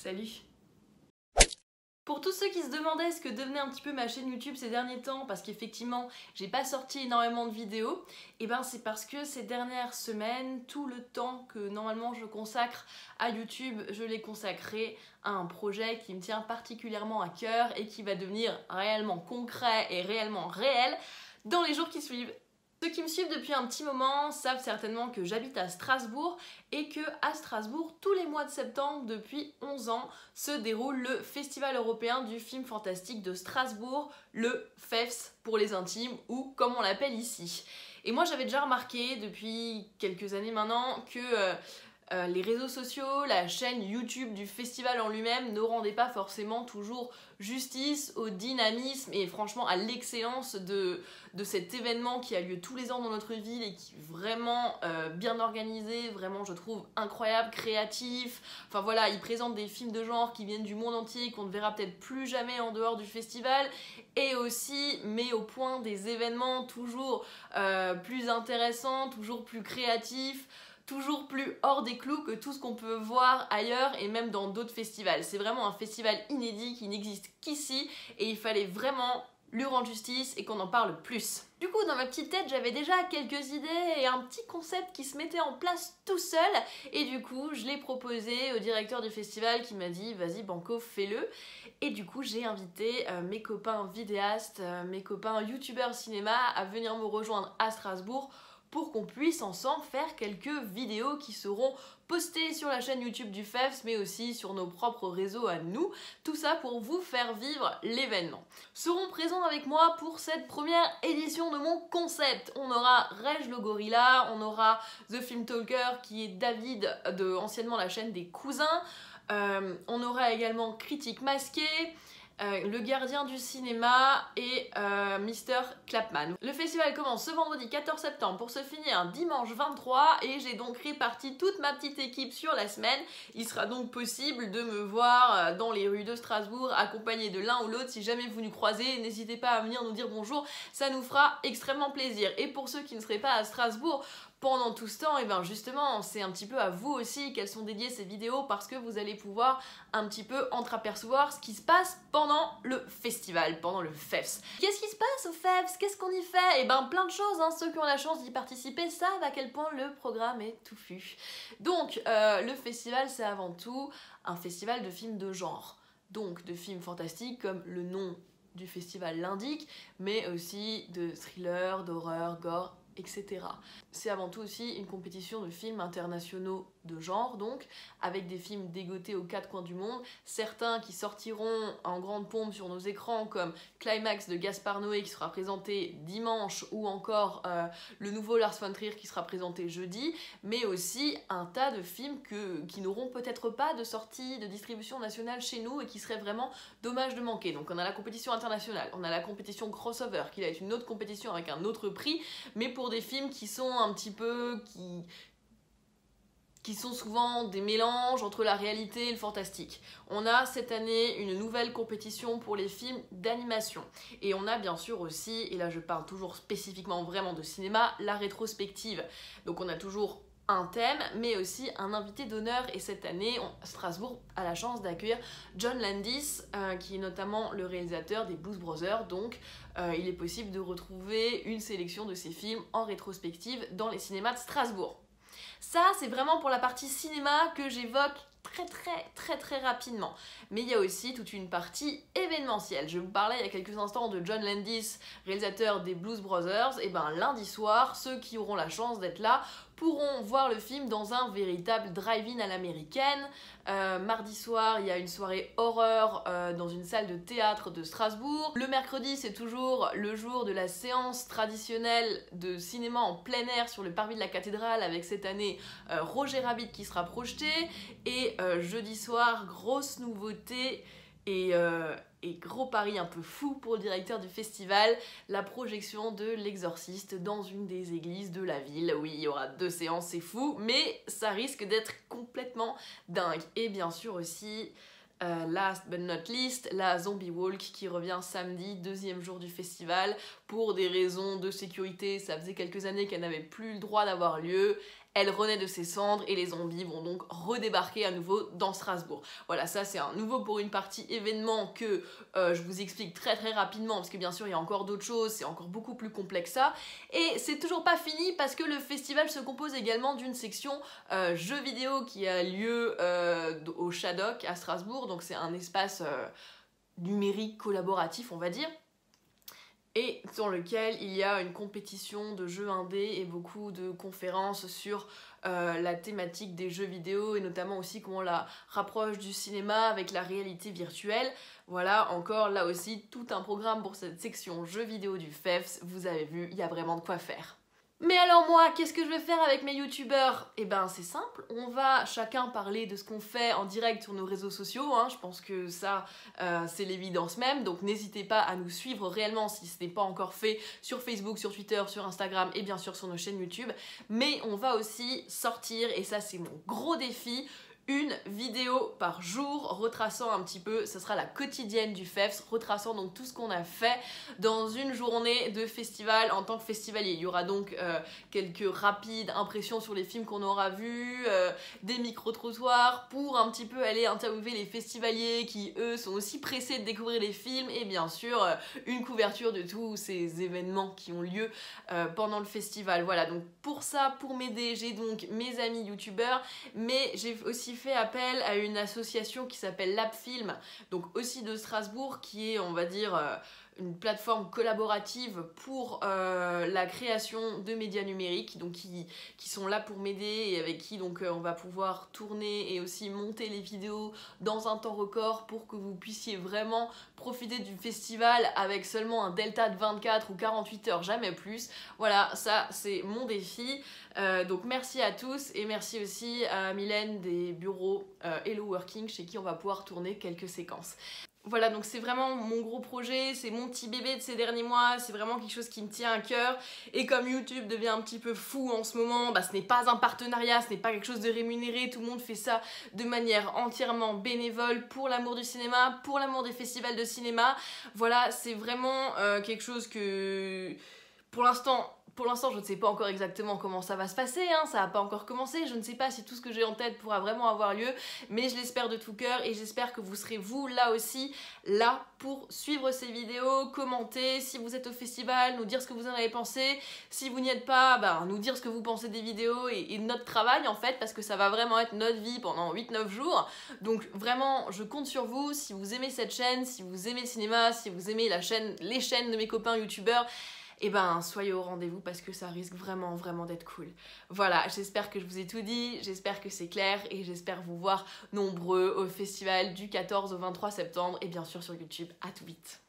Salut! Pour tous ceux qui se demandaient ce que devenait un petit peu ma chaîne YouTube ces derniers temps, parce qu'effectivement j'ai pas sorti énormément de vidéos, et ben c'est parce que ces dernières semaines, tout le temps que normalement je consacre à YouTube, je l'ai consacré à un projet qui me tient particulièrement à cœur et qui va devenir réellement concret et réellement réel dans les jours qui suivent. Ceux qui me suivent depuis un petit moment savent certainement que j'habite à Strasbourg et que à Strasbourg, tous les mois de septembre, depuis 11 ans, se déroule le Festival européen du film fantastique de Strasbourg, le FEFS pour les intimes, ou comme on l'appelle ici. Et moi j'avais déjà remarqué depuis quelques années maintenant que les réseaux sociaux, la chaîne YouTube du festival en lui-même ne rendaient pas forcément toujours justice au dynamisme et franchement à l'excellence de cet événement qui a lieu tous les ans dans notre ville et qui est vraiment bien organisé, vraiment je trouve incroyable, créatif. Enfin voilà, il présente des films de genre qui viennent du monde entier, qu'on ne verra peut-être plus jamais en dehors du festival, et aussi met au point des événements toujours plus intéressants, toujours plus créatifs, toujours plus hors des clous que tout ce qu'on peut voir ailleurs et même dans d'autres festivals. C'est vraiment un festival inédit qui n'existe qu'ici et il fallait vraiment lui rendre justice et qu'on en parle plus. Du coup, dans ma petite tête, j'avais déjà quelques idées et un petit concept qui se mettait en place tout seul, et du coup, je l'ai proposé au directeur du festival qui m'a dit « Vas-y Banco, fais-le ». Et du coup, j'ai invité mes copains vidéastes, mes copains youtubeurs cinéma à venir me rejoindre à Strasbourg pour qu'on puisse ensemble faire quelques vidéos qui seront postées sur la chaîne YouTube du FEFS, mais aussi sur nos propres réseaux à nous. Tout ça pour vous faire vivre l'événement. Seront présents avec moi pour cette première édition de mon concept. On aura Reg le Gorilla, on aura The Film Talker qui est David de anciennement la chaîne des Cousins. On aura également Critique Masqué, le gardien du cinéma et Mr. Clapman. Le festival commence ce vendredi 14 septembre pour se finir dimanche 23 et j'ai donc réparti toute ma petite équipe sur la semaine. Il sera donc possible de me voir dans les rues de Strasbourg accompagné de l'un ou l'autre. Si jamais vous nous croisez, n'hésitez pas à venir nous dire bonjour, ça nous fera extrêmement plaisir. Et pour ceux qui ne seraient pas à Strasbourg pendant tout ce temps, et bien justement c'est un petit peu à vous aussi qu'elles sont dédiées ces vidéos, parce que vous allez pouvoir un petit peu entreapercevoir ce qui se passe pendant le festival, pendant le FEFS. Qu'est-ce qui se passe au FEFS? Qu'est-ce qu'on y fait? Et ben plein de choses, hein. Ceux qui ont la chance d'y participer savent à quel point le programme est touffu. Donc le festival, c'est avant tout un festival de films de genre, donc de films fantastiques comme le nom du festival l'indique, mais aussi de thrillers, d'horreur, gore, etc. C'est avant tout aussi une compétition de films internationaux de genre, donc avec des films dégotés aux quatre coins du monde, certains qui sortiront en grande pompe sur nos écrans comme Climax de Gaspard Noé qui sera présenté dimanche, ou encore le nouveau Lars von Trier qui sera présenté jeudi, mais aussi un tas de films qui n'auront peut-être pas de sortie de distribution nationale chez nous et qui serait vraiment dommage de manquer. Donc on a la compétition internationale, on a la compétition crossover qui va être une autre compétition avec un autre prix, mais pour des films qui sont un petit peu qui sont souvent des mélanges entre la réalité et le fantastique. On a cette année une nouvelle compétition pour les films d'animation. Et on a bien sûr aussi, et là je parle toujours spécifiquement vraiment de cinéma, la rétrospective. Donc on a toujours un thème, mais aussi un invité d'honneur, et cette année, Strasbourg a la chance d'accueillir John Landis, qui est notamment le réalisateur des Blues Brothers, donc il est possible de retrouver une sélection de ses films en rétrospective dans les cinémas de Strasbourg. Ça, c'est vraiment pour la partie cinéma que j'évoque très rapidement. Mais il y a aussi toute une partie événementielle. Je vous parlais il y a quelques instants de John Landis, réalisateur des Blues Brothers. Et ben lundi soir, ceux qui auront la chance d'être là pourront voir le film dans un véritable drive-in à l'américaine. Mardi soir, il y a une soirée horreur dans une salle de théâtre de Strasbourg. Le mercredi, c'est toujours le jour de la séance traditionnelle de cinéma en plein air sur le parvis de la cathédrale, avec cette année Roger Rabbit qui sera projeté. Et jeudi soir, grosse nouveauté et gros pari un peu fou pour le directeur du festival, la projection de L'Exorciste dans une des églises de la ville. Oui, il y aura 2 séances, c'est fou, mais ça risque d'être complètement dingue. Et bien sûr aussi, last but not least, la Zombie Walk qui revient samedi, 2e jour du festival. Pour des raisons de sécurité, ça faisait quelques années qu'elle n'avait plus le droit d'avoir lieu. elle renaît de ses cendres et les zombies vont donc redébarquer à nouveau dans Strasbourg. Voilà, ça c'est un nouveau pour une partie événement que je vous explique très rapidement parce que bien sûr il y a encore d'autres choses, c'est encore beaucoup plus complexe ça. Et c'est toujours pas fini parce que le festival se compose également d'une section jeux vidéo qui a lieu au Shadok à Strasbourg, donc c'est un espace numérique collaboratif on va dire, et dans lequel il y a une compétition de jeux indés et beaucoup de conférences sur la thématique des jeux vidéo et notamment aussi comment on la rapproche du cinéma avec la réalité virtuelle. Voilà, encore là aussi tout un programme pour cette section jeux vidéo du FEFS, vous avez vu, il y a vraiment de quoi faire. Mais alors moi, qu'est-ce que je vais faire avec mes youtubeurs? Eh ben c'est simple, on va chacun parler de ce qu'on fait en direct sur nos réseaux sociaux, hein. Je pense que ça c'est l'évidence même, donc n'hésitez pas à nous suivre réellement si ce n'est pas encore fait sur Facebook, sur Twitter, sur Instagram et bien sûr sur nos chaînes YouTube. Mais on va aussi sortir, et ça c'est mon gros défi, une vidéo par jour retraçant un petit peu, ce sera la quotidienne du FEFS, retraçant donc tout ce qu'on a fait dans une journée de festival en tant que festivalier. Il y aura donc quelques rapides impressions sur les films qu'on aura vus, des micro-trottoirs pour un petit peu aller interviewer les festivaliers qui eux sont aussi pressés de découvrir les films et bien sûr une couverture de tous ces événements qui ont lieu pendant le festival. Voilà, donc pour ça, pour m'aider, j'ai donc mes amis youtubeurs, mais j'ai aussi fait appel à une association qui s'appelle Labfilm, donc aussi de Strasbourg, qui est on va dire une plateforme collaborative pour la création de médias numériques, donc qui sont là pour m'aider et avec qui donc on va pouvoir tourner et aussi monter les vidéos dans un temps record pour que vous puissiez vraiment profiter du festival avec seulement un delta de 24 ou 48 heures, jamais plus. Voilà, ça c'est mon défi. Donc merci à tous et merci aussi à Mylène des bureaux Hello Working chez qui on va pouvoir tourner quelques séquences. Voilà, donc c'est vraiment mon gros projet, c'est mon petit bébé de ces derniers mois, c'est vraiment quelque chose qui me tient à cœur. Et comme YouTube devient un petit peu fou en ce moment, bah, ce n'est pas un partenariat, ce n'est pas quelque chose de rémunéré, tout le monde fait ça de manière entièrement bénévole pour l'amour du cinéma, pour l'amour des festivals de cinéma. Voilà, c'est vraiment quelque chose que pour l'instant, je ne sais pas encore exactement comment ça va se passer, hein, ça n'a pas encore commencé, je ne sais pas si tout ce que j'ai en tête pourra vraiment avoir lieu, mais je l'espère de tout cœur et j'espère que vous serez vous là aussi, là pour suivre ces vidéos, commenter, si vous êtes au festival, nous dire ce que vous en avez pensé, si vous n'y êtes pas, bah, nous dire ce que vous pensez des vidéos et de notre travail en fait, parce que ça va vraiment être notre vie pendant 8-9 jours, donc vraiment je compte sur vous, si vous aimez cette chaîne, si vous aimez le cinéma, si vous aimez les chaînes de mes copains youtubeurs, et ben soyez au rendez-vous parce que ça risque vraiment d'être cool. Voilà, j'espère que je vous ai tout dit, j'espère que c'est clair et j'espère vous voir nombreux au festival du 14 au 23 septembre et bien sûr sur YouTube. À tout vite.